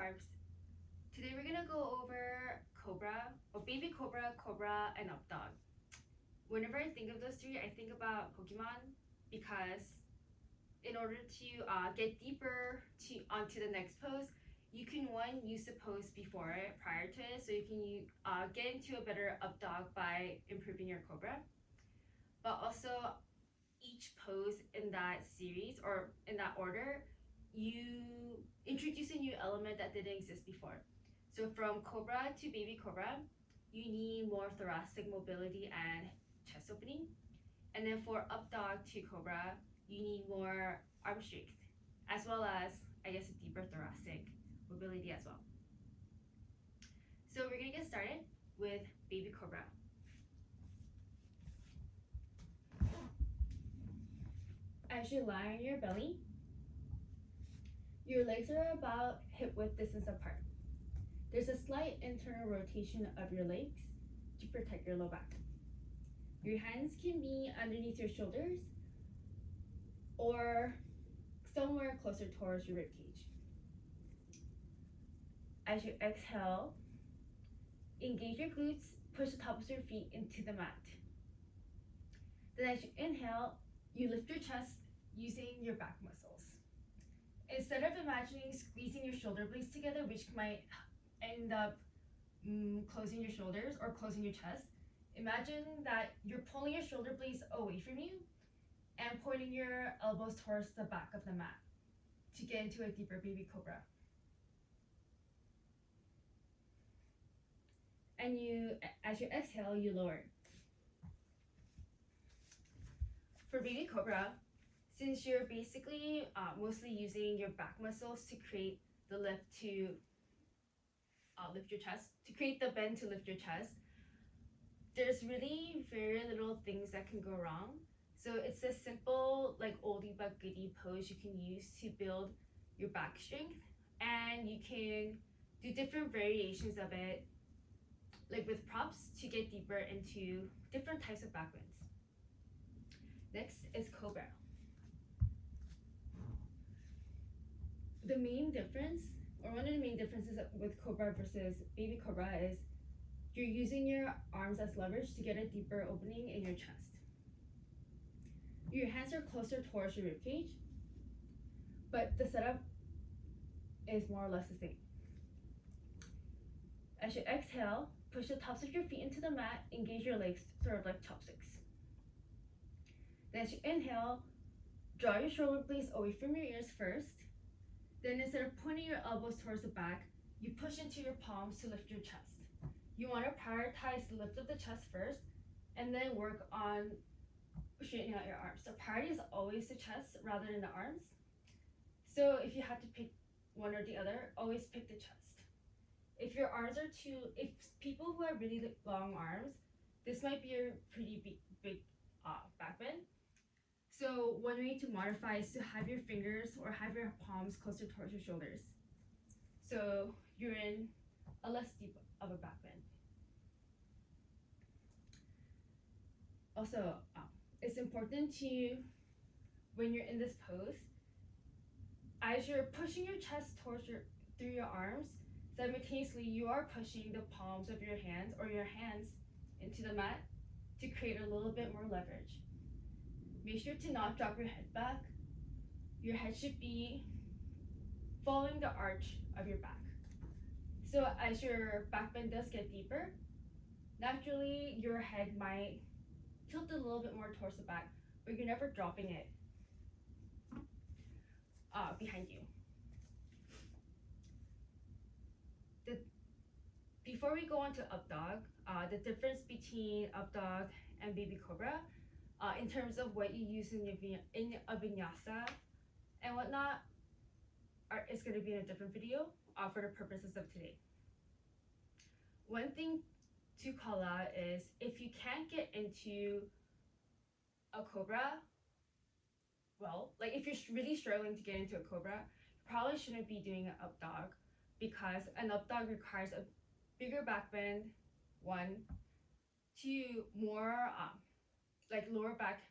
Barbs. Today we're gonna go over Cobra, or Baby Cobra, Cobra, and Updog. Whenever I think of those three, I think about Pokemon because in order to get deeper onto the next pose, you can use the pose before it, prior to it, so you can get into a better Updog by improving your Cobra. But also, each pose in that series or in that order, you introduce a new element that didn't exist before. So from Cobra to Baby Cobra, you need more thoracic mobility and chest opening. And then for Updog to Cobra, you need more arm strength, as well as, I guess, a deeper thoracic mobility as well. So we're gonna get started with Baby Cobra. As you lie on your belly, your legs are about hip width distance apart. There's a slight internal rotation of your legs to protect your low back. Your hands can be underneath your shoulders or somewhere closer towards your ribcage. As you exhale, engage your glutes, push the tops of your feet into the mat. Then as you inhale, you lift your chest using your back muscles. Instead of imagining squeezing your shoulder blades together, which might end up closing your shoulders or closing your chest, imagine that you're pulling your shoulder blades away from you and pointing your elbows towards the back of the mat to get into a deeper Baby Cobra. And as you exhale, you lower. For Baby Cobra, since you're basically mostly using your back muscles to create the lift to lift your chest, to create the bend to lift your chest, there's really very little things that can go wrong. So it's a simple, like, oldie but goodie pose you can use to build your back strength, and you can do different variations of it, like with props, to get deeper into different types of back bends. Next is Cobra. The main difference, or one of the main differences with Cobra versus Baby Cobra, is you're using your arms as leverage to get a deeper opening in your chest. Your hands are closer towards your ribcage, but the setup is more or less the same. As you exhale, push the tops of your feet into the mat, engage your legs sort of like chopsticks. Then as you inhale, draw your shoulder blades away from your ears first. Then instead of pointing your elbows towards the back, you push into your palms to lift your chest. You want to prioritize the lift of the chest first, and then work on straightening out your arms. The priority is always the chest rather than the arms. So if you have to pick one or the other, always pick the chest. If your arms are if people who have really long arms, this might be a pretty big back bend. So one way to modify is to have your fingers or have your palms closer towards your shoulders, so you're in a less deep of a back bend. Also, it's important to, when you're in this pose, as you're pushing your chest through your arms, simultaneously you are pushing the palms of your hands or your hands into the mat to create a little bit more leverage. Make sure to not drop your head back. Your head should be following the arch of your back. So as your back bend does get deeper, naturally your head might tilt a little bit more towards the back, but you're never dropping it behind you. Before we go on to Updog, the difference between Updog and Baby Cobra, in terms of what you use in a vinyasa and whatnot, is going to be in a different video for the purposes of today. One thing to call out is, if you can't get into a Cobra, well, like if you're really struggling to get into a Cobra, you probably shouldn't be doing an Updog, because an Updog requires a bigger back bend, one, to more like lower back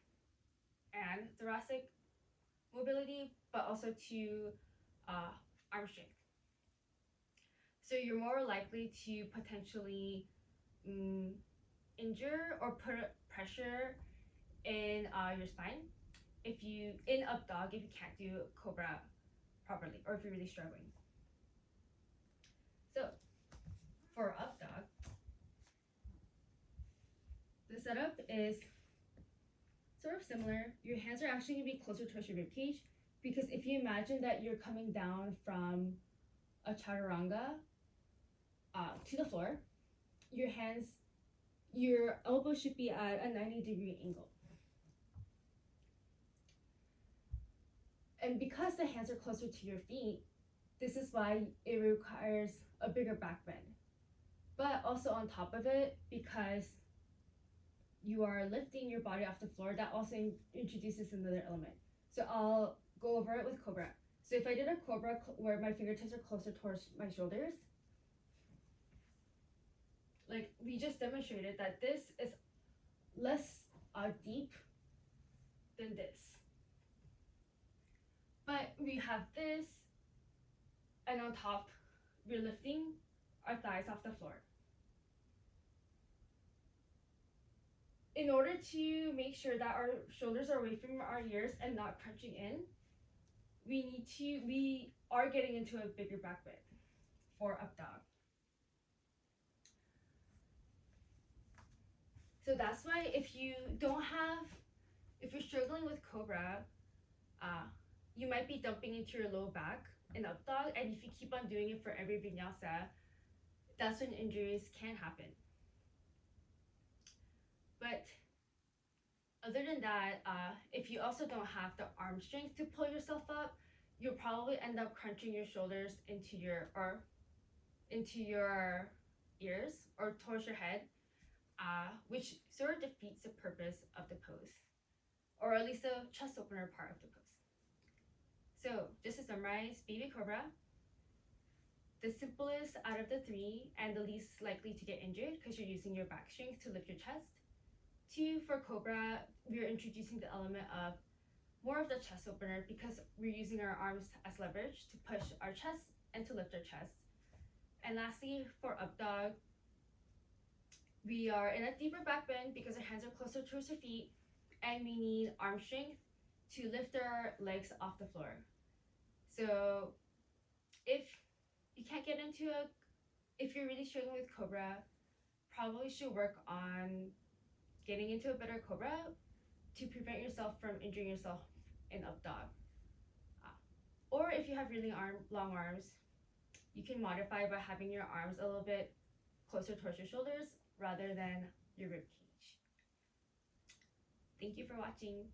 and thoracic mobility, but also to arm strength. So you're more likely to potentially injure or put pressure in your spine if you in up dog if you can't do Cobra properly or if you're really struggling. So for up dog, the setup is sort of similar. Your hands are actually going to be closer towards your rib cage because if you imagine that you're coming down from a chaturanga to the floor, your elbow should be at a 90-degree angle. And because the hands are closer to your feet, this is why it requires a bigger back bend. But also on top of it, because you are lifting your body off the floor, that also introduces another element. So I'll go over it with Cobra. So if I did a Cobra where my fingertips are closer towards my shoulders, like we just demonstrated that this is less deep than this. But we have this, and on top, we're lifting our thighs off the floor. In order to make sure that our shoulders are away from our ears and not crunching in, we are getting into a bigger back bend for up dog. So that's why if you're struggling with Cobra, you might be dumping into your low back in up dog, and if you keep on doing it for every vinyasa, that's when injuries can happen. But other than that, if you also don't have the arm strength to pull yourself up, you'll probably end up crunching your shoulders into your ears or towards your head, which sort of defeats the purpose of the pose, or at least the chest opener part of the pose. So just to summarize, baby Cobra, the simplest out of the three and the least likely to get injured because you're using your back strength to lift your chest. 2, for Cobra, we're introducing the element of more of the chest opener because we're using our arms as leverage to push our chest and to lift our chest. And lastly, for up dog, we are in a deeper back bend because our hands are closer towards our feet, and we need arm strength to lift our legs off the floor. So if you can't get into if you're really struggling with Cobra, probably should work on getting into a better Cobra to prevent yourself from injuring yourself in up dog. Or if you have really long arms, you can modify by having your arms a little bit closer towards your shoulders rather than your rib cage. Thank you for watching.